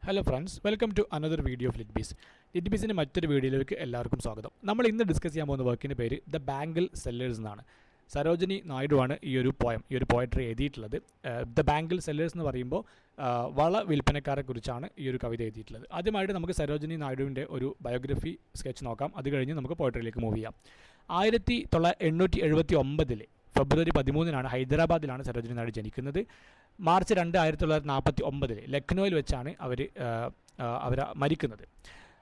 Hello friends, welcome to another video of Litbees. ലിറ്റ്ബീസിൻ്റെ മറ്റൊരു വീഡിയോയിലേക്ക് എല്ലാവർക്കും സ്വാഗതം. നമ്മൾ ഇന്ന് ഡിസ്കസ് ചെയ്യാൻ പോകുന്ന വർക്കിൻ്റെ പേര് ദ ബാംഗിൾ സെല്ലേഴ്സ് എന്നാണ്. സരോജിനി നായിഡുവാണ് ഈ ഒരു പോയട്രി എഴുതിയിട്ടുള്ളത്. ദ ബാംഗിൾ സെല്ലേഴ്സ് എന്ന് പറയുമ്പോൾ വള വിൽപ്പനക്കാരെ കുറിച്ചാണ് ഈ ഒരു കവിത എഴുതിയിട്ടുള്ളത്. ആദ്യമായിട്ട് നമുക്ക് സരോജിനി നായിഡുവിൻ്റെ ഒരു ബയോഗ്രഫി സ്കെച്ച് നോക്കാം. അത് കഴിഞ്ഞ് നമുക്ക് പോയട്രിയിലേക്ക് മൂവ് ചെയ്യാം. 1879 ഫെബ്രുവരി 13 ഹൈദരാബാദിലാണ് സരോജിനി നായിഡു ജനിക്കുന്നത്. മാർച്ച് 2, 1949 ലക്നൌവിൽ വെച്ചാണ് അവർ മരിക്കുന്നത്.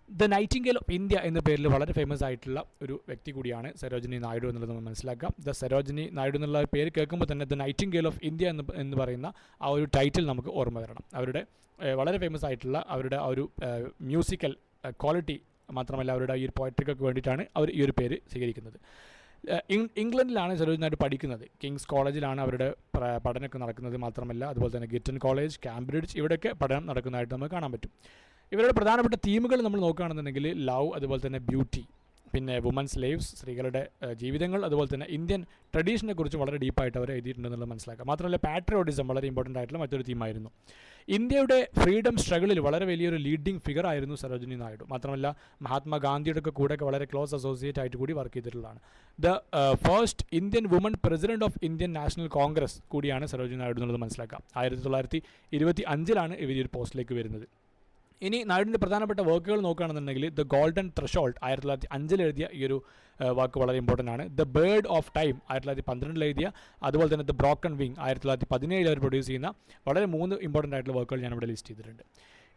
ദ നൈറ്റിംഗേൽ ഓഫ് ഇന്ത്യ എന്ന പേരിൽ വളരെ ഫേമസ് ആയിട്ടുള്ള ഒരു വ്യക്തി കൂടിയാണ് സരോജിനി നായിഡു എന്നുള്ളത് നമ്മൾ മനസ്സിലാക്കാം. ദ സരോജിനി നായിഡു എന്നുള്ള പേര് കേൾക്കുമ്പോൾ തന്നെ ദ നൈറ്റിംഗേൽ ഓഫ് ഇന്ത്യ എന്ന് പറയുന്ന ആ ഒരു ടൈറ്റിൽ നമുക്ക് ഓർമ്മ വരണം. അവരുടെ വളരെ ഫേമസ് ആയിട്ടുള്ള അവരുടെ ആ ഒരു മ്യൂസിക്കൽ ക്വാളിറ്റി മാത്രമല്ല അവരുടെ ഈ ഒരു പോയട്രിക്കൊക്കെ വേണ്ടിയിട്ടാണ് അവർ ഈ ഒരു പേര് സ്വീകരിക്കുന്നത്. ഇംഗ്ലണ്ടിലാണ് സരോജിനി നായിഡു പഠിക്കുന്നത്. കിങ്സ് കോളേജിലാണ് അവരുടെ പഠനമൊക്കെ നടക്കുന്നത്. മാത്രമല്ല അതുപോലെ തന്നെ ഗിറ്റൺ കോളേജ്, കാംബ്രിഡ്ജ്, ഇവിടെയൊക്കെ പഠനം നടക്കുന്നതായിട്ട് നമുക്ക് കാണാൻ പറ്റും. ഇവരുടെ പ്രധാനപ്പെട്ട തീമുകൾ നമ്മൾ നോക്കുകയാണെന്നുണ്ടെങ്കിൽ ലവ്, അതുപോലെ തന്നെ ബ്യൂട്ടി, പിന്നെ വുമൻ സ്ലേവ്സ്, സ്ത്രീകളുടെ ജീവിതങ്ങൾ, അതുപോലെ തന്നെ ഇന്ത്യൻ ട്രഡീഷനെ കുറിച്ച് വളരെ ഡീപ്പായിട്ട് അവർ എഴുതിയിട്ടുണ്ടെന്നുള്ളത് മനസ്സിലാക്കാം. മാത്രമല്ല പാട്രിയോട്ടിസം വളരെ ഇമ്പോർട്ടൻ്റ് ആയിട്ടുള്ള മറ്റൊരു തീമായിരുന്നു. ഇന്ത്യയുടെ ഫ്രീഡം സ്ട്രഗിളിൽ വളരെ വലിയൊരു ലീഡിംഗ് ഫിഗർ ആയിരുന്നു സരോജിനി നായിഡു. മാത്രമല്ല മഹാത്മാഗാന്ധിയുടെ കൂടെയൊക്കെ വളരെ ക്ലോസ് അസോസിയേറ്റ് ആയിട്ട് കൂടി വർക്ക് ചെയ്തിട്ടുള്ളതാണ്. The first Indian woman president of Indian national Congress കൂടിയാണ് സരോജിനി നായിഡു എന്നുള്ളത് മനസ്സിലാക്കാം. 1925 ഇവർ ഈ ഒരു പോസ്റ്റിലേക്ക് വരുന്നത്. ഇനി നായിഡുവിൻ്റെ പ്രധാനപ്പെട്ട വർക്കുകൾ നോക്കുകയാണെന്നുണ്ടെങ്കിൽ ദ ഗോൾഡൻ ത്രഷോൾഡ് 1905 എഴുതിയ ഈ ഒരു വാക്ക് വളരെ ഇമ്പോർട്ടൻ്റ് ആണ്. ദ ബേർഡ് ഓഫ് ടൈം 1912 എഴുതിയ, അതുപോലെ തന്നെ ദ ബ്രോക്കൺ വിങ് 1917 അവർ പ്രൊഡ്യൂസ് ചെയ്യുന്ന വളരെ 3 ഇമ്പോർട്ടൻ്റ് ആയിട്ടുള്ള വർക്കുകൾ ഞാനിവിടെ ലിസ്റ്റ് ചെയ്തിട്ടുണ്ട്.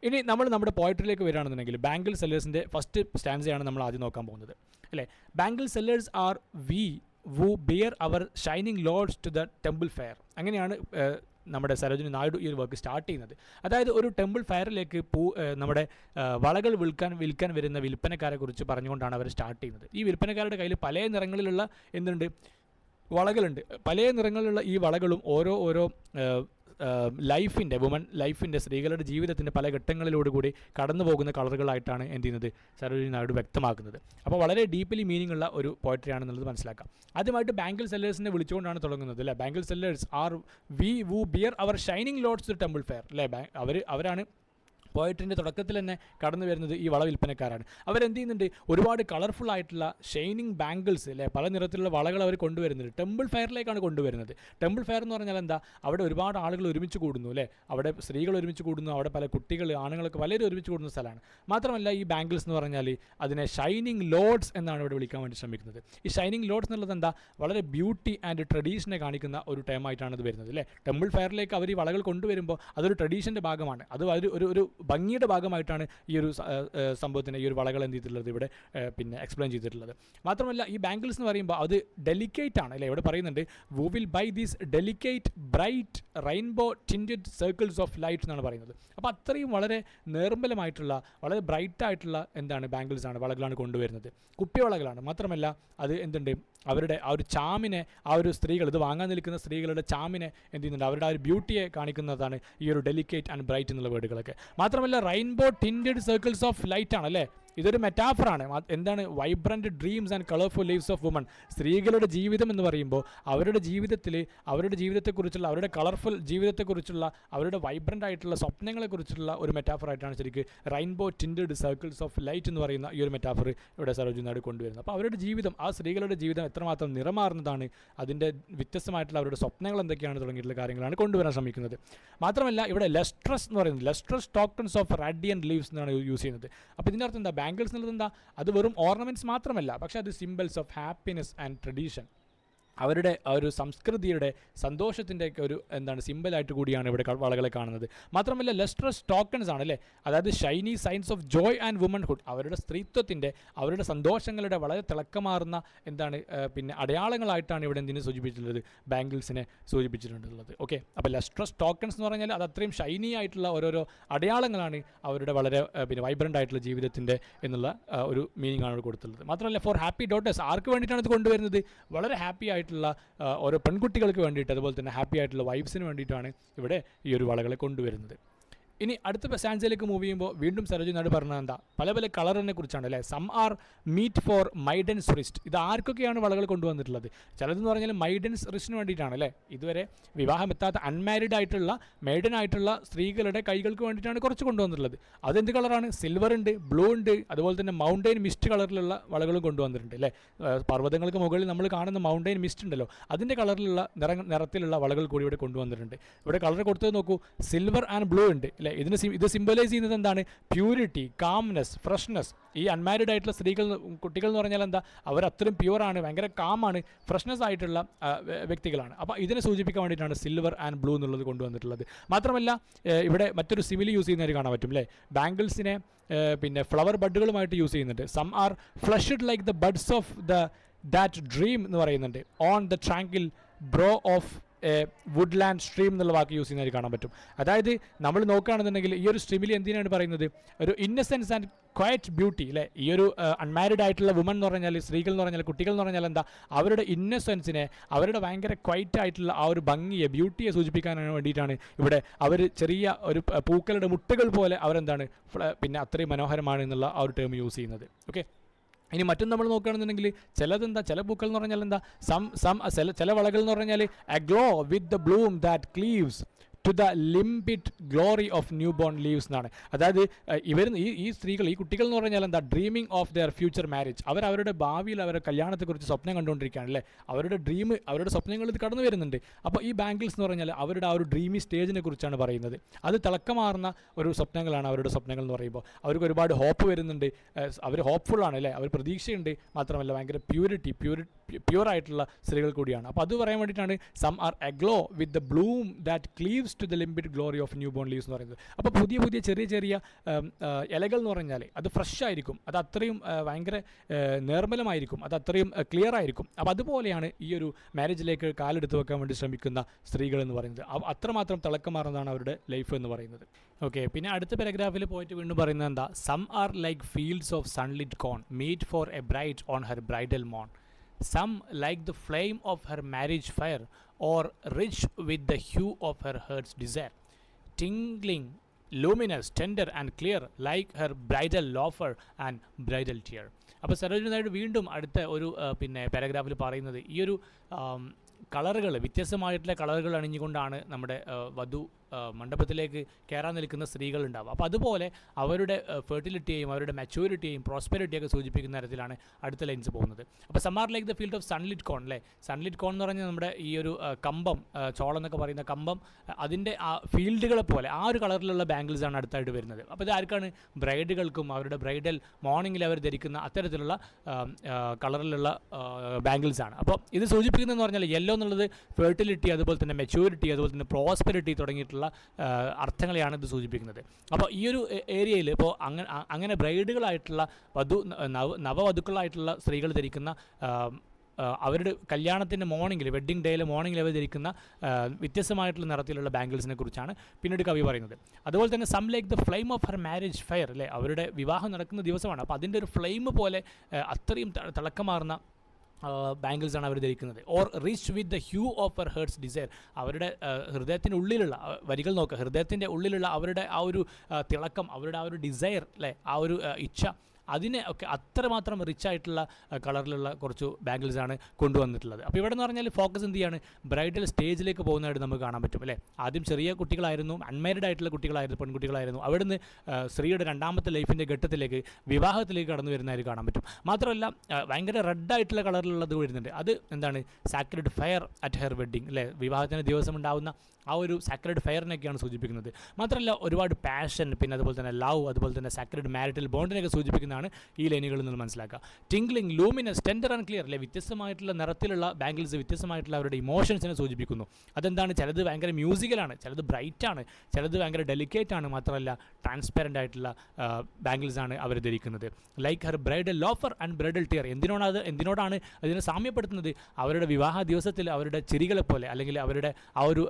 ഇനി നമ്മൾ നമ്മുടെ പോയട്രിയിലേക്ക് വരികയാണെന്നുണ്ടെങ്കിൽ ബാംഗിൾ സെല്ലേഴ്സിൻ്റെ ഫസ്റ്റ് സ്റ്റാൻസയാണ് നമ്മൾ ആദ്യം നോക്കാൻ പോകുന്നത്, അല്ലേ? Bangle sellers are we who bear our shining loads to the temple fair. അങ്ങനെയാണ് നമ്മുടെ സരോജിനി നായിഡു ഈ ഒരു വർക്ക് സ്റ്റാർട്ട് ചെയ്യുന്നത്. അതായത് ഒരു ടെമ്പിൾ ഫെയറിലേക്ക് നമ്മുടെ വളകൾ വിൽക്കാൻ വരുന്ന വിൽപ്പനക്കാരെ കുറിച്ച് പറഞ്ഞുകൊണ്ടാണ് അവർ സ്റ്റാർട്ട് ചെയ്യുന്നത്. ഈ വിൽപ്പനക്കാരുടെ കയ്യിൽ പല നിറങ്ങളിലുള്ള വളകളുണ്ട്. പല നിറങ്ങളിലുള്ള ഈ വളകളും ഓരോ വുമൺ ലൈഫിൻ്റെ, സ്ത്രീകളുടെ ജീവിതത്തിൻ്റെ പല ഘട്ടങ്ങളിലോടുകൂടി കടന്നു പോകുന്ന കളറുകളായിട്ടാണ് എന്ത് ചെയ്യുന്നത് സരോജിനി നായിഡു വ്യക്തമാക്കുന്നത്. അപ്പോൾ വളരെ ഡീപ്ലി മീനിങ് ഉള്ള ഒരു പോയട്രി ആണെന്നുള്ളത് മനസ്സിലാക്കാം. ആദ്യമായിട്ട് ബാംഗിൾ സെല്ലേഴ്സിനെ വിളിച്ചുകൊണ്ടാണ് തുടങ്ങുന്നത്, അല്ലേ? Bangle sellers are we who bear our shining loads to temple fair, അല്ലേ? അവരാണ് പോയട്രിൻ്റെ തുടക്കത്തിൽ തന്നെ കടന്നു വരുന്നത് ഈ വള വിൽപ്പനക്കാരാണ്. അവരെന്ത് ചെയ്യുന്നുണ്ട്, ഒരുപാട് കളർഫുൾ ആയിട്ടുള്ള ഷൈനിങ് ബാംഗിൾസ്, അല്ലേ, പല നിറത്തിലുള്ള വളകൾ അവർ കൊണ്ടുവരുന്നുണ്ട്. ടെമ്പിൾ ഫെയറിലേക്കാണ് കൊണ്ടുവരുന്നത്. ടെമ്പിൾ ഫെയർ എന്ന് പറഞ്ഞാൽ എന്താ, അവിടെ ഒരുപാട് ആളുകൾ ഒരുമിച്ച് കൂടുന്നു, അല്ലേ? അവിടെ സ്ത്രീകൾ ഒരുമിച്ച് കൂടുന്നു, അവിടെ പല കുട്ടികൾ, ആണുങ്ങളൊക്കെ പലരും ഒരുമിച്ച് കൂടുന്ന സ്ഥലമാണ്. മാത്രമല്ല ഈ ബാംഗിൾസ് എന്ന് പറഞ്ഞാൽ അതിനെ ഷൈനിങ് ലോഡ്സ് എന്നാണ് ഇവിടെ വിളിക്കാൻ വേണ്ടി ശ്രമിക്കുന്നത്. ഈ ഷൈനിങ് ലോഡ്സ് എന്നുള്ളത് എന്താ, വളരെ ബ്യൂട്ടി ആൻഡ് ട്രഡീഷനെ കാണിക്കുന്ന ഒരു ടൈമായിട്ടാണ് ഇത് വരുന്നത്, അല്ലേ? ടെമ്പിൾ ഫെയറിലേക്ക് അവർ ഈ വളകൾ കൊണ്ടുവരുമ്പോൾ അതൊരു ട്രഡീഷൻ്റെ ഭാഗമാണ്. അത് ഒരു ഭംഗിയുടെ ഭാഗമായിട്ടാണ് ഈ ഒരു സംഭവത്തിന് ഈ ഒരു വളകൾ എന്ത് ചെയ്തിട്ടുള്ളത് ഇവിടെ പിന്നെ എക്സ്പ്ലെയിൻ ചെയ്തിട്ടുള്ളത്. മാത്രമല്ല ഈ ബാംഗിൾസ് എന്ന് പറയുമ്പോൾ അത് ഡെലിക്കേറ്റ് ആണ്, അല്ലേ? ഇവിടെ പറയുന്നുണ്ട് who will buy these delicate bright rainbow tinted circles of light എന്നാണ് പറയുന്നത്. അപ്പോൾ അത്രയും വളരെ നിർമ്മലമായിട്ടുള്ള വളരെ ബ്രൈറ്റ് ആയിട്ടുള്ള ബാംഗിൾസ് ആണ്, വളകളാണ് കൊണ്ടുവരുന്നത്. കുപ്പിവളകളാണ്. മാത്രമല്ല അത് എന്തുണ്ട്, അവരുടെ ആ ഒരു ചാമിനെ, ആ ഒരു സ്ത്രീകൾ, ഇത് വാങ്ങാൻ നിൽക്കുന്ന സ്ത്രീകളുടെ ചാമിനെ എന്ത് ചെയ്യുന്നുണ്ട്, അവരുടെ ആ ഒരു ബ്യൂട്ടിയെ കാണിക്കുന്നതാണ് ഈ ഒരു ഡെലിക്കേറ്റ് ആൻഡ് ബ്രൈറ്റ് എന്നുള്ള വേർഡുകളൊക്കെ. മാത്രമല്ല rainbow tinted circles of light ആണ്, അല്ലേ? ഇതൊരു മെറ്റാഫറാണ്. എന്താണ്, vibrant dreams and colourful lives of woman. സ്ത്രീകളുടെ ജീവിതം എന്ന് പറയുമ്പോൾ അവരുടെ ജീവിതത്തെക്കുറിച്ചുള്ള, അവരുടെ കളർഫുൾ ജീവിതത്തെക്കുറിച്ചുള്ള, അവരുടെ വൈബ്രൻ്റ് ആയിട്ടുള്ള സ്വപ്നങ്ങളെക്കുറിച്ചുള്ള ഒരു മെറ്റാഫറായിട്ടാണ് ശരിക്കും rainbow tinted circles of light എന്ന് പറയുന്ന ഈ ഒരു മെറ്റാഫർ ഇവിടെ സരോജിനി നായിഡു കൊണ്ടുവരുന്നത്. അപ്പോൾ അവരുടെ ജീവിതം, ആ സ്ത്രീകളുടെ ജീവിതം എത്രമാത്രം നിറമാർന്നതാണ്, അതിൻ്റെ വ്യത്യസ്തമായിട്ടുള്ള അവരുടെ സ്വപ്നങ്ങൾ എന്തൊക്കെയാണ് തുടങ്ങിയിട്ടുള്ള കാര്യങ്ങളാണ് കൊണ്ടുവരാൻ ശ്രമിക്കുന്നത്. മാത്രമല്ല ഇവിടെ ലസ്ട്രസ് എന്ന് പറയുന്നത്, ലസ്ട്രസ് ടോക്കൺസ് ഓഫ് റാഡിയൻറ്റ് ലീവ്സ് എന്നാണ് യൂസ് ചെയ്യുന്നത്. അപ്പോൾ ഇതിൻ്റെ അർത്ഥം എന്താ, ബാംഗിൾസ് എന്നുള്ളത് എന്താ, അത് വെറും ഓർണമെൻറ്റ്സ് മാത്രമല്ല, പക്ഷേ അത് symbols of happiness and tradition, അവരുടെ ആ ഒരു സംസ്കൃതിയുടെ സന്തോഷത്തിൻ്റെ ഒക്കെ ഒരു സിമ്പിളായിട്ട് കൂടിയാണ് ഇവിടെ വളകളെ കാണുന്നത്. മാത്രമല്ല ലസ്ട്രസ് ടോക്കൺസ് ആണ്, അല്ലേ? അതായത് shiny signs of joy and womanhood, അവരുടെ സ്ത്രീത്വത്തിൻ്റെ, അവരുടെ സന്തോഷങ്ങളുടെ വളരെ തിളക്കമാർന്ന പിന്നെ അടയാളങ്ങളായിട്ടാണ് ഇവിടെ എന്തിനെ സൂചിപ്പിച്ചിട്ടുള്ളത്, ബാംഗിൾസിനെ സൂചിപ്പിച്ചിട്ടുള്ളത്. ഓക്കെ, അപ്പോൾ ലസ്ട്രസ് ടോക്കൺസ് എന്ന് പറഞ്ഞാൽ അത് അത്രയും ഷൈനി ആയിട്ടുള്ള ഓരോരോ അടയാളങ്ങളാണ് അവരുടെ വളരെ പിന്നെ വൈബ്രൻ്റ് ആയിട്ടുള്ള ജീവിതത്തിൻ്റെ എന്നുള്ള ഒരു മീനിങ് ആണ് കൊടുത്തിട്ടുള്ളത്. മാത്രമല്ല ഫോർ ഹാപ്പി ഡോട്ടേഴ്സ്, ആർക്ക് വേണ്ടിയിട്ടാണ് ഇത് കൊണ്ടുവരുന്നത്, വളരെ ഹാപ്പി ആയിട്ടുള്ള ഓരോ പെൺകുട്ടികൾക്ക് വേണ്ടിയിട്ട്, അതുപോലെ തന്നെ ഹാപ്പി ആയിട്ടുള്ള വൈഫ്സിന് വേണ്ടിയിട്ടാണ് ഇവിടെ ഈ ഒരു വളകളെ കൊണ്ടുവരുന്നത്. ഇനി അടുത്ത സ്റ്റാൻസിലേക്ക് മൂവ് ചെയ്യുമ്പോൾ വീണ്ടും സരോജിനി നായിഡു പറഞ്ഞത് എന്താ, പല പല കളറിനെ കുറിച്ചാണ് അല്ലേ. Some are meet for maidens wrist. ഇത് ആർക്കൊക്കെയാണ് വളകൾ കൊണ്ടുവന്നിട്ടുള്ളത്? ചിലതെന്ന് പറഞ്ഞാൽ മൈഡൻസ് റിസ്റ്റിന് വേണ്ടിയിട്ടാണ് അല്ലേ. ഇതുവരെ വിവാഹം എത്താത്ത അൺമാരിഡ് ആയിട്ടുള്ള മെയ്ഡൻ ആയിട്ടുള്ള സ്ത്രീകളുടെ കൈകൾക്ക് വേണ്ടിയിട്ടാണ് കുറച്ച് കൊണ്ടുവന്നിട്ടുള്ളത്. അതെന്ത് കളറാണ്? സിൽവർ ഉണ്ട്, ബ്ലൂ ഉണ്ട്, അതുപോലെ തന്നെ മൗണ്ടൈൻ മിസ്റ്റ് കളറിലുള്ള വളകളും കൊണ്ടുവന്നിട്ടുണ്ട് അല്ലേ. പർവ്വതങ്ങൾക്ക് മുകളിൽ നമ്മൾ കാണുന്ന മൗണ്ടൈൻ മിസ്റ്റ് ഉണ്ടല്ലോ, അതിൻ്റെ കളറിലുള്ള നിറത്തിലുള്ള വളകൾ കൂടി ഇവിടെ കൊണ്ടുവന്നിട്ടുണ്ട്. ഇവിടെ കളർ കൊടുത്തത് നോക്കൂ, സിൽവർ ആൻഡ് ബ്ലൂ ഉണ്ട് അല്ലേ. ഇത് സിംബലൈസ് ചെയ്യുന്നത് എന്താണ്? Purity, calmness, freshness. ഈ അൺമാരിഡ് ആയിട്ടുള്ള സ്ത്രീകൾ, കുട്ടികൾ എന്ന് പറഞ്ഞാൽ എന്താ, അവർ അത്രയും പ്യുവറാണ്, ഭയങ്കര കാമാണ്, ഫ്രഷ്നെസ് ആയിട്ടുള്ള വ്യക്തികളാണ്. അപ്പോൾ ഇതിനെ സൂചിപ്പിക്കാൻ വേണ്ടിയിട്ടാണ് സിൽവർ ആൻഡ് ബ്ലൂ എന്നുള്ളത് കൊണ്ടുവന്നിട്ടുള്ളത്. മാത്രമല്ല ഇവിടെ മറ്റൊരു സിമിലി യൂസ് ചെയ്യുന്നവർ കാണാൻ പറ്റും അല്ലേ. ബാംഗിൾസിനെ പിന്നെ ഫ്ലവർ ബഡുകളുമായിട്ട് യൂസ് ചെയ്യുന്നുണ്ട്. Some are flushed like the buds of that dream എന്ന് പറയുന്നുണ്ട്. On the tranquil brow of woodland stream എന്നുള്ള വാക്ക് യൂസ് ചെയ്യുന്നവർ കാണാൻ പറ്റും. അതായത് നമ്മൾ നോക്കുകയാണെന്നുണ്ടെങ്കിൽ ഈ ഒരു സ്ട്രീമിൽ എന്തിനാണ് പറയുന്നത്, ഒരു ഇന്നസെൻസ് ആൻഡ് ക്വയറ്റ് ബ്യൂട്ടി അല്ലേ. ഈ ഒരു അൺമാരിഡ് ആയിട്ടുള്ള വുമൺ എന്ന് പറഞ്ഞാൽ, സ്ത്രീകൾ എന്ന് പറഞ്ഞാൽ, കുട്ടികൾ എന്ന് പറഞ്ഞാൽ എന്താ, അവരുടെ ഇന്നസെൻസിനെ, അവരുടെ ഭയങ്കര ക്വയറ്റ് ആയിട്ടുള്ള ആ ഒരു ഭംഗിയെ, ബ്യൂട്ടിയെ സൂചിപ്പിക്കാൻ വേണ്ടിയിട്ടാണ് ഇവിടെ അവർ ചെറിയ ഒരു പൂക്കളുടെ മുട്ടുകൾ പോലെ അവരെന്താണ് പിന്നെ അത്രയും മനോഹരമാണ് എന്നുള്ള ആ ഒരു ടേം യൂസ് ചെയ്യുന്നത്. ഓക്കെ. ഇനി മറ്റും നമ്മൾ നോക്കുകയാണെന്നുണ്ടെങ്കിൽ ചിലതെന്താ, ചില പൂക്കൾ എന്ന് പറഞ്ഞാൽ എന്താ, ചില വളകൾ എന്ന് പറഞ്ഞാൽ a glow with the bloom that cleaves to the limpid glory of new born leaves എന്നാണ്. അതായത് ഈ സ്ത്രീകൾ, ഈ കുട്ടികൾ എന്ന് പറഞ്ഞാൽ എന്താ, dreaming of their future marriage. അവരുടെ ഭാവിയിൽ അവരുടെ കല്യാണത്തെക്കുറിച്ച് സ്വപ്നം കണ്ടുകൊണ്ടിരിക്കുകയാണ് അല്ലേ. അവരുടെ ഡ്രീം, അവരുടെ സ്വപ്നങ്ങൾ ഇത് കടന്നു വരുന്നുണ്ട്. അപ്പോൾ ഈ ബാംഗിൾസ് എന്ന് പറഞ്ഞാൽ അവരുടെ ആ ഒരു ഡ്രീമി സ്റ്റേജിനെ കുറിച്ചാണ് പറയുന്നത്. അത് തിളക്കമാർന്ന ഒരു സ്വപ്നങ്ങളാണ് അവരുടെ സ്വപ്നങ്ങൾ എന്ന് പറയുമ്പോൾ. അവർക്ക് ഒരുപാട് ഹോപ്പ് വരുന്നുണ്ട്, അവർ ഹോപ്പ്ഫുള്ളാണ് അല്ലേ, അവർ പ്രതീക്ഷയുണ്ട്. മാത്രമല്ല ഭയങ്കര പ്യുവറായിട്ടുള്ള സ്ത്രീകൾ കൂടിയാണ്. അപ്പോൾ അത് പറയാൻ വേണ്ടിയിട്ടാണ് some are aglow with the bloom that cleaves to the limpid glory of new born leaves എന്ന് പറയുന്നത്. അപ്പോൾ പുതിയ പുതിയ ചെറിയ ചെറിയ ഇലകൾ എന്ന് പറഞ്ഞാൽ അത് ഫ്രഷ് ആയിരിക്കും, അത് അത്രയും ഭയങ്കര നിർമ്മലമായിരിക്കും, അത് അത്രയും ക്ലിയർ ആയിരിക്കും. അപ്പോൾ അതുപോലെയാണ് ഈ ഒരു മാരേജിലേക്ക് കാലെടുത്ത് വെക്കാൻ വേണ്ടി ശ്രമിക്കുന്ന സ്ത്രീകൾ എന്ന് പറയുന്നത്. അത്രമാത്രം തിളക്കമാർന്നതാണ് അവരുടെ ലൈഫ് എന്ന് പറയുന്നത്. ഓക്കെ. പിന്നെ അടുത്ത പാരഗ്രാഫിൽ പോയിട്ട് വീണ്ടും പറയുന്നത് എന്താ, some are like fields of sunlit corn meet for a bride on her bridal മോൺ. Some like the flame of her marriage fire, or rich with the hue of her heart's desire, tingling, luminous, tender and clear, like her bridal laughter and bridal tear. അപ്പോൾ സരോജിനി നായിഡു വീണ്ടും അടുത്ത ഒരു പിന്നെ പാരഗ്രാഫിൽ പറയുന്നത്, ഈ ഒരു കളറുകൾ, വ്യത്യസ്തമായിട്ടുള്ള കളറുകൾ അണിഞ്ഞുകൊണ്ടാണ് നമ്മുടെ വധു മണ്ഡപത്തിലേക്ക് കയറാൻ നിൽക്കുന്ന സ്ത്രീകളുണ്ടാവും. അപ്പോൾ അതുപോലെ അവരുടെ ഫെർട്ടിലിറ്റിയെയും അവരുടെ മെച്യൂരിറ്റിയെയും പ്രോസ്പെരിറ്റിയൊക്കെ സൂചിപ്പിക്കുന്ന തരത്തിലാണ് അടുത്ത ലൈൻസ് പോകുന്നത്. അപ്പോൾ സമാർ like the field of sunlit കോൺ അല്ലേ. സൺലിറ്റ് കോൺ എന്ന് പറഞ്ഞാൽ നമ്മുടെ ഈ ഒരു കമ്പം, ചോളം എന്നൊക്കെ പറയുന്ന കമ്പം, അതിൻ്റെ ആ ഫീൽഡുകളെ പോലെ ആ ഒരു കളറിലുള്ള ബാംഗിൾസാണ് അടുത്തായിട്ട് വരുന്നത്. അപ്പോൾ ഇത് ആർക്കാണ്? ബ്രൈഡുകൾക്കും അവരുടെ ബ്രൈഡൽ മോർണിംഗിൽ അവർ ധരിക്കുന്ന അത്തരത്തിലുള്ള കളറിലുള്ള ബാംഗിൾസാണ്. അപ്പോൾ ഇത് സൂചിപ്പിക്കുന്നതെന്ന് പറഞ്ഞാൽ യെല്ലോ എന്നുള്ളത് ഫെർട്ടിലിറ്റി, അതുപോലെ തന്നെ മെച്യൂരിറ്റി, അതുപോലെ തന്നെ പ്രോസ്പെരിറ്റി തുടങ്ങിയിട്ടുള്ള അർത്ഥങ്ങളെയാണ് ഇത് സൂചിപ്പിക്കുന്നത്. അപ്പോൾ ഈ ഒരു ഏരിയയിൽ ഇപ്പോൾ അങ്ങനെ ബ്രൈഡുകളായിട്ടുള്ള നവവധുക്കളായിട്ടുള്ള സ്ത്രീകൾ ധരിക്കുന്ന അവരുടെ കല്യാണത്തിൻ്റെ മോർണിംഗിൽ, വെഡ്ഡിംഗ് ഡേയിലെ മോർണിംഗിൽ അവർ ധരിക്കുന്ന വ്യത്യസ്തമായിട്ടുള്ള നിറത്തിലുള്ള ബാംഗിൾസിനെ കുറിച്ചാണ് പിന്നീട് കവി പറയുന്നത്. അതുപോലെ തന്നെ some like the flame of her marriage fire അല്ലേ, അവരുടെ വിവാഹം നടക്കുന്ന ദിവസമാണ്. അപ്പോൾ അതിൻ്റെ ഒരു ഫ്ലെയിം പോലെ അത്രയും തിളക്കമാർന്ന ബാംഗിൾസാണ് അവർ ധരിക്കുന്നത്. Or rich with the hue of her heart's desire, അവരുടെ ഹൃദയത്തിൻ്റെ ഉള്ളിലുള്ള വരികൾ നോക്കുക, ഹൃദയത്തിൻ്റെ ഉള്ളിലുള്ള അവരുടെ ആ ഒരു തിളക്കം, അവരുടെ ആ ഒരു ഡിസയർ അല്ലേ, ആ ഒരു ഇച്ഛ, അതിനെ ഒക്കെ അത്രമാത്രം റിച്ചായിട്ടുള്ള കളറിലുള്ള കുറച്ച് ബാംഗിൾസാണ് കൊണ്ടുവന്നിട്ടുള്ളത്. അപ്പോൾ ഇവിടെ എന്ന് പറഞ്ഞാൽ ഫോക്കസ് എന്ത് ചെയ്യാണ്, ബ്രൈഡൽ സ്റ്റേജിലേക്ക് പോകുന്നതായിട്ട് നമുക്ക് കാണാൻ പറ്റും അല്ലേ. ആദ്യം ചെറിയ കുട്ടികളായിരുന്നു, അൺമാരിഡ് ആയിട്ടുള്ള കുട്ടികളായിരുന്നു, പെൺകുട്ടികളായിരുന്നു. അവിടുന്ന് സ്ത്രീയുടെ രണ്ടാമത്തെ ലൈഫിൻ്റെ ഘട്ടത്തിലേക്ക്, വിവാഹത്തിലേക്ക് കടന്നു വരുന്നതായിട്ട് കാണാൻ പറ്റും. മാത്രമല്ല ഭയങ്കര റെഡായിട്ടുള്ള കളറിലുള്ളത് വരുന്നുണ്ട്. അത് എന്താണ്, sacred fire at her wedding അല്ലേ, വിവാഹത്തിന് ദിവസം ഉണ്ടാകുന്ന ആ ഒരു സാക്രഡ് ഫയറിനൊക്കെയാണ് സൂചിപ്പിക്കുന്നത്. മാത്രമല്ല ഒരുപാട് പാഷൻ, പിന്നെ അതുപോലെ തന്നെ ലവ്, അതുപോലെ തന്നെ സാക്രഡ് മാരിറ്റൽ ബോണ്ടിനെയൊക്കെ സൂചിപ്പിക്കുന്നതാണ് ഈ ലൈനുകളിൽ നിന്ന് മനസ്സിലാക്കുക. Tingling, luminous, tender and clear അല്ലേ, വ്യത്യസ്തമായിട്ടുള്ള നിറത്തിലുള്ള ബാംഗിൾസ് വ്യത്യസ്തമായിട്ടുള്ള അവരുടെ ഇമോഷൻസിനെ സൂചിപ്പിക്കുന്നു. അതെന്താണ്, ചിലത് ഭയങ്കര മ്യൂസിക്കലാണ്, ചിലത് ബ്രൈറ്റാണ്, ചിലത് ഭയങ്കര ഡെലിക്കേറ്റ് ആണ്, മാത്രമല്ല ട്രാൻസ്പെറൻ്റ് ആയിട്ടുള്ള ബാംഗിൾസാണ് അവർ ധരിക്കുന്നത്. Like her bridal laughter and bridal tear, എന്തിനോടാണ് അതിനെ സാമ്യപ്പെടുത്തുന്നത്, അവരുടെ വിവാഹ ദിവസത്തിൽ അവരുടെ ചിരികളെ പോലെ, അല്ലെങ്കിൽ അവരുടെ ആ ഒരു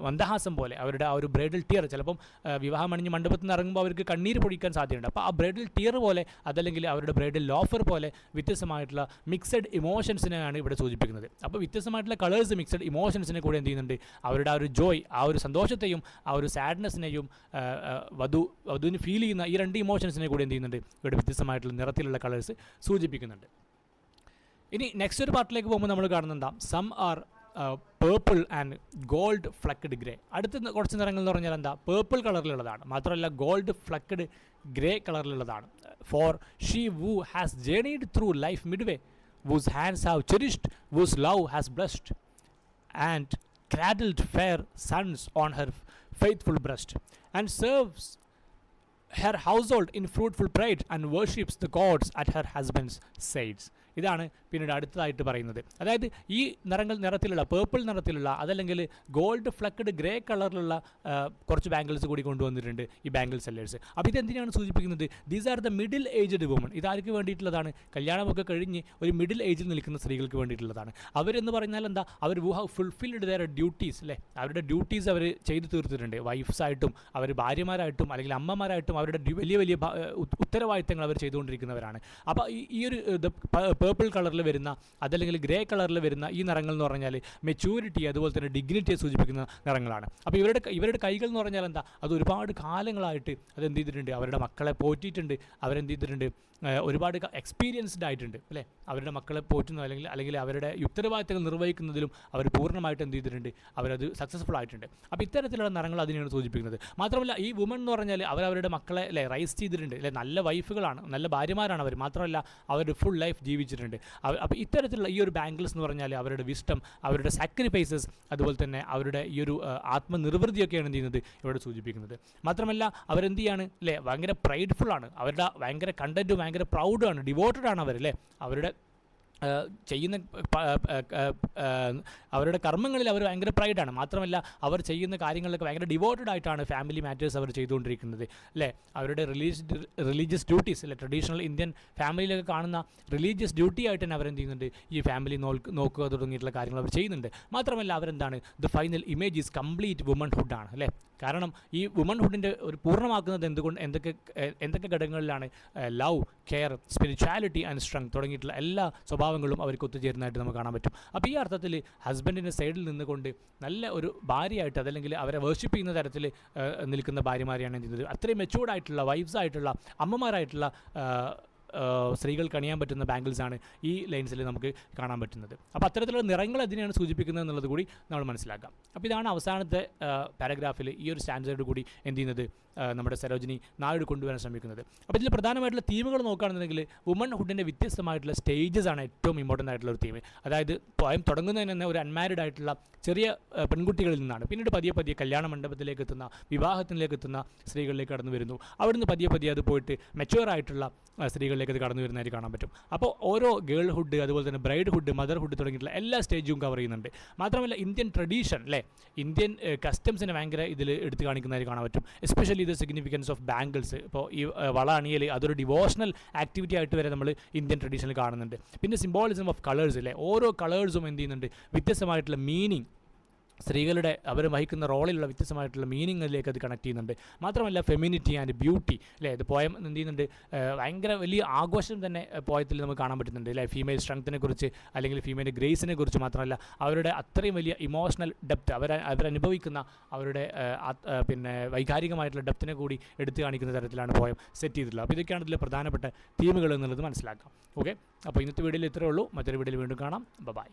മന്ദഹാസം പോലെ, അവരുടെ ആ ഒരു ബ്രൈഡൽ ടിയർ, ചിലപ്പം വിവാഹം അണിഞ്ഞ് മണ്ഡപത്തിൽ നിന്ന് ഇറങ്ങുമ്പോൾ അവർക്ക് കണ്ണീര് പൊഴിക്കാൻ സാധ്യതയുണ്ട്. അപ്പോൾ ആ ബ്രൈഡൽ ടിയർ അറ്റയർ പോലെ അതല്ലെങ്കിൽ അവരുടെ ബ്രൈഡൽ ലോഫർ പോലെ വ്യത്യസ്തമായിട്ടുള്ള മിക്സഡ് ഇമോഷൻസിനെയാണ് ഇവിടെ സൂചിപ്പിക്കുന്നത്. അപ്പോൾ വ്യത്യസ്തമായിട്ടുള്ള കളേഴ്സ് മിക്സഡ് ഇമോഷൻസിനെ കൂടെ എന്ത് ചെയ്യുന്നുണ്ട്, അവരുടെ ആ ഒരു ജോയ്, ആ ഒരു സന്തോഷത്തെയും ആ ഒരു സാഡ്നെസ്സിനെയും വധുവിന് ഫീൽ ചെയ്യുന്ന ഈ രണ്ട് ഇമോഷൻസിനെ കൂടെ എന്ത് ചെയ്യുന്നുണ്ട്, ഇവിടെ വ്യത്യസ്തമായിട്ടുള്ള നിറത്തിലുള്ള കളേഴ്സ് സൂചിപ്പിക്കുന്നുണ്ട്. ഇനി നെക്സ്റ്റ് ഒരു പാർട്ടിലേക്ക് പോകുമ്പോൾ നമ്മൾ കാണുന്നുണ്ടാ some are purple and gold flecked grey. അടുത്ത കുറച്ച് നിറങ്ങൾ എന്ന് പറഞ്ഞാൽ എന്താ, പേർപ്പിൾ കളറിലുള്ളതാണ്, മാത്രമല്ല ഗോൾഡ് ഫ്ലക്കഡ് ഗ്രേ കളറിലുള്ളതാണ്. For she who has journeyed through life midway, whose hands have cherished, whose love has blessed, and cradled fair sons on her faithful breast, and serves her household in fruitful pride, and worships the gods at her husband's sides. ഇതാണ് പിന്നീട് അടുത്തതായിട്ട് പറയുന്നത്. അതായത് ഈ നിറത്തിലുള്ള purple നിറത്തിലുള്ള അതല്ലെങ്കിൽ gold flecked grey കളറിലുള്ള കുറച്ച് ബാംഗിൾസ് കൂടി കൊണ്ടുവന്നിട്ടുണ്ട് ഈ ബാംഗിൾ സെല്ലേഴ്സ്. അപ്പോൾ ഇതെന്തിനാണ് സൂചിപ്പിക്കുന്നത്, these are the middle aged woman. ഇതാർക്ക് വേണ്ടിയിട്ടുള്ളതാണ്, കല്യാണമൊക്കെ കഴിഞ്ഞ് ഒരു മിഡിൽ ഏജിൽ നിൽക്കുന്ന സ്ത്രീകൾക്ക് വേണ്ടിയിട്ടുള്ളതാണ്. അവരെന്ന് പറഞ്ഞാൽ എന്താ, അവർ വു ഹാവ് ഫുൾഫിൽഡ് ദെയർ ഡ്യൂട്ടീസ് അല്ലേ, അവരുടെ ഡ്യൂട്ടീസ് അവർ ചെയ്തു തീർത്തിട്ടുണ്ട്. വൈഫ്സായിട്ടും അവർ ഭാര്യമാരായിട്ടും അല്ലെങ്കിൽ അമ്മമാരായിട്ടും അവരുടെ വലിയ വലിയ ഉത്തരവാദിത്തങ്ങൾ അവർ ചെയ്തുകൊണ്ടിരിക്കുന്നവരാണ്. അപ്പോൾ ഈ ഒരു പേർപ്പിൾ കളറിൽ വരുന്ന അതല്ലെങ്കിൽ ഗ്രേ കളറിൽ വരുന്ന ഈ നിറങ്ങൾ എന്ന് പറഞ്ഞാൽ മെച്യൂരിറ്റി അതുപോലെ തന്നെ ഡിഗ്നിറ്റിയെ സൂചിപ്പിക്കുന്ന നിറങ്ങളാണ്. അപ്പോൾ ഇവരുടെ കൈകൾ എന്ന് പറഞ്ഞാൽ എന്താ, അത് ഒരുപാട് കാലങ്ങളായിട്ട് അതെന്ത് ചെയ്തിട്ടുണ്ട്, അവരുടെ മക്കളെ പോറ്റിയിട്ടുണ്ട്, അവരെന്ത് ചെയ്തിട്ടുണ്ട്, ഒരുപാട് എക്സ്പീരിയൻസ്ഡ് ആയിട്ടുണ്ട് അല്ലേ, അവരുടെ മക്കളെ പോറ്റുന്നു അല്ലെങ്കിൽ അവരുടെ ഉത്തരവാദിത്തങ്ങൾ നിർവഹിക്കുന്നതിലും അവർ പൂർണ്ണമായിട്ട് എന്ത് ചെയ്തിട്ടുണ്ട്, അവരത് സക്സസ്ഫുൾ ആയിട്ടുണ്ട്. അപ്പോൾ ഇത്തരത്തിലുള്ള നിറങ്ങൾ അതിനെയാണ് സൂചിപ്പിക്കുന്നത്. മാത്രമല്ല ഈ വുമൺ എന്ന് പറഞ്ഞാൽ അവരവരുടെ മക്കളെ അല്ലേ റൈസ് ചെയ്തിട്ടുണ്ട് അല്ലേ, നല്ല വൈഫുകളാണ്, നല്ല ഭാര്യമാരാണ് അവർ. മാത്രമല്ല അവരുടെ ഫുൾ ലൈഫ് ജീവിച്ചിട്ടുണ്ട്. അപ്പോൾ ഇത്തരത്തിലുള്ള ഈ ഒരു ബാംഗിൾസ് എന്ന് പറഞ്ഞാൽ അവരുടെ വിസ്റ്റം, അവരുടെ സാക്രിഫൈസസ്, അതുപോലെ തന്നെ അവരുടെ ഈ ഒരു ആത്മനിർവൃതിയൊക്കെയാണ് എന്ത് ചെയ്യുന്നത് ഇവിടെ സൂചിപ്പിക്കുന്നത്. മാത്രമല്ല അവരെന്ത് ചെയ്യാണ് അല്ലേ, ഭയങ്കര പ്രൈഡ്ഫുള്ളാണ്, അവരുടെ ഭയങ്കര കണ്ടൻറ്റും ഭയങ്കര പ്രൗഡാണ്, ഡിവോട്ടഡ് ആണ് അവരല്ലേ, അവരുടെ ചെയ്യുന്ന അവരുടെ കർമ്മങ്ങളിൽ അവർ ഭയങ്കര പ്രൈഡാണ്. മാത്രമല്ല അവർ ചെയ്യുന്ന കാര്യങ്ങളിലൊക്കെ ഭയങ്കര ഡിവോട്ടഡ് ആയിട്ടാണ് ഫാമിലി മാറ്റേഴ്സ് അവർ ചെയ്തുകൊണ്ടിരിക്കുന്നത് അല്ലേ. അവരുടെ റിലീജിയസ് ഡ്യൂട്ടീസ് അല്ലെ, ട്രഡീഷണൽ ഇന്ത്യൻ ഫാമിലിയിലൊക്കെ കാണുന്ന റിലീജിയസ് ഡ്യൂട്ടി ആയിട്ട് തന്നെ അവരെന്ത് ചെയ്യുന്നുണ്ട്, ഈ ഫാമിലി നോക്കുക തുടങ്ങിയിട്ടുള്ള കാര്യങ്ങൾ അവർ ചെയ്യുന്നുണ്ട്. മാത്രമല്ല അവരെന്താണ്, the final image is complete womanhood ആണ് അല്ലേ. കാരണം ഈ വുമൺഹുഡിൻ്റെ ഒരു പൂർണ്ണമാക്കുന്നത് എന്തൊക്കെ ഘടകങ്ങളിലാണ്, love, care, spirituality and strength തുടങ്ങിയിട്ടുള്ള എല്ലാ സ്വഭാവങ്ങളും അവർക്ക് ഒത്തുചേരുന്നതായിട്ട് നമുക്ക് കാണാൻ പറ്റും. അപ്പോൾ ഈ അർത്ഥത്തിൽ ഹസ്ബൻഡിൻ്റെ സൈഡിൽ നിന്നുകൊണ്ട് നല്ല ഒരു ഭാര്യയായിട്ട് അതല്ലെങ്കിൽ അവരെ വേർഷിപ്പ് ചെയ്യുന്ന തരത്തിൽ നിൽക്കുന്ന ഭാര്യമാരെയാണ് എന്ത് ചെയ്യുന്നത്, അത്രയും മെച്ചൂർഡായിട്ടുള്ള വൈഫ്സായിട്ടുള്ള അമ്മമാരായിട്ടുള്ള സ്ത്രീകൾ കണിയാൻ പറ്റുന്ന ബാംഗിൾസാണ് ഈ ലൈൻസിൽ നമുക്ക് കാണാൻ പറ്റുന്നത്. അപ്പോൾ അത്തരത്തിലുള്ള നിറങ്ങൾ അതിനെയാണ് സൂചിപ്പിക്കുന്നത് എന്നുള്ളത് കൂടി നമ്മൾ മനസ്സിലാക്കാം. അപ്പോൾ ഇതാണ് അവസാനത്തെ പാരഗ്രാഫിൽ ഈ ഒരു സ്റ്റാൻഡേർഡ് കൂടി എന്ത് ചെയ്യുന്നത് നമ്മുടെ സരോജിനി നായിഡു കൊണ്ടുവരാൻ ശ്രമിക്കുന്നത്. അപ്പോൾ ഇതിൽ പ്രധാനമായിട്ടുള്ള തീമുകൾ നോക്കുകയാണെന്നുണ്ടെങ്കിൽ വുമൺഹുഡിൻ്റെ വ്യത്യസ്തമായിട്ടുള്ള സ്റ്റേജസ് ആണ് ഏറ്റവും ഇമ്പോർട്ടൻ്റ് ആയിട്ടുള്ള ഒരു തീം. അതായത് പോയം തുടങ്ങുന്നതിന് തന്നെ ഒരു അൺമാരിഡ് ആയിട്ടുള്ള ചെറിയ പെൺകുട്ടികളിൽ നിന്നാണ് പിന്നീട് പതിയെ കല്യാണ മണ്ഡപത്തിലേക്ക് എത്തുന്ന, വിവാഹത്തിലേക്ക് എത്തുന്ന സ്ത്രീകളിലേക്ക് കടന്നു വരുന്നു. അവിടുന്ന് പതിയെ അത് പോയിട്ട് മെച്യൂർ ആയിട്ടുള്ള സ്ത്രീകളിലേക്ക് അത് കടന്നു വരുന്നതായിട്ട് കാണാൻ പറ്റും. അപ്പോൾ ഓരോ ഗേൾഹുഡ് അതുപോലെ തന്നെ ബ്രൈഡ്ഹുഡ്, മദർഹുഡ് തുടങ്ങിയിട്ടുള്ള എല്ലാ സ്റ്റേജും കവർ ചെയ്യുന്നുണ്ട്. മാത്രമല്ല ഇന്ത്യൻ ട്രഡീഷൻ അല്ലേ, ഇന്ത്യൻ കസ്റ്റംസിനെ ഭയങ്കര ഇതിൽ എടുത്ത് കാണിക്കുന്നതായിട്ട് കാണാൻ പറ്റും. Especially the significance of bangles. ഇപ്പോൾ ഈ വള അണിയൽ അതൊരു ഡിവോഷണൽ ആക്ടിവിറ്റി ആയിട്ട് വരെ നമ്മൾ ഇന്ത്യൻ ട്രഡീഷനിൽ കാണുന്നുണ്ട്. പിന്നെ സിംബോളിസം ഓഫ് കളേഴ്സ് അല്ലേ, ഓരോ കളേഴ്സും എന്ത് ചെയ്യുന്നുണ്ട്, വ്യത്യസ്തമായിട്ടുള്ള മീനിങ്, സ്ത്രീകളുടെ അവർ വഹിക്കുന്ന റോളിലുള്ള വ്യത്യസ്തമായിട്ടുള്ള മീനിങ്ങിലേക്ക് അത് കണക്ട് ചെയ്യുന്നുണ്ട്. മാത്രമല്ല ഫെമിനിറ്റി ആൻഡ് ബ്യൂട്ടി അല്ലേ, ഇത് പോയം എന്ത് ചെയ്യുന്നുണ്ട്, ഭയങ്കര വലിയ ആഘോഷം തന്നെ പോയത്തിൽ നമുക്ക് കാണാൻ പറ്റുന്നുണ്ട് അല്ലേ. ഫീമെയിൽ സ്ട്രെങ്ത്തിനെ കുറിച്ച് അല്ലെങ്കിൽ ഫീമെയിൽ ഗ്രേസിനെ കുറിച്ച് മാത്രമല്ല അവരുടെ അത്രയും വലിയ ഇമോഷണൽ ഡെപ്ത് അവരനുഭവിക്കുന്ന അവരുടെ പിന്നെ വൈകാരികമായിട്ടുള്ള ഡെപ്തിനെ കൂടി എടുത്തു കാണിക്കുന്ന തരത്തിലാണ് പോയം സെറ്റ് ചെയ്തിട്ടുള്ളത്. അപ്പോൾ ഇതൊക്കെയാണ് ഇതിലെ പ്രധാനപ്പെട്ട തീമുകൾ എന്നുള്ളത് മനസ്സിലാക്കാം. ഓക്കെ, അപ്പോൾ ഇന്നത്തെ വീഡിയോയിൽ ഇത്രയേ ഉള്ളൂ. മറ്റൊരു വീഡിയോയിൽ വീണ്ടും കാണാം. ബൈ.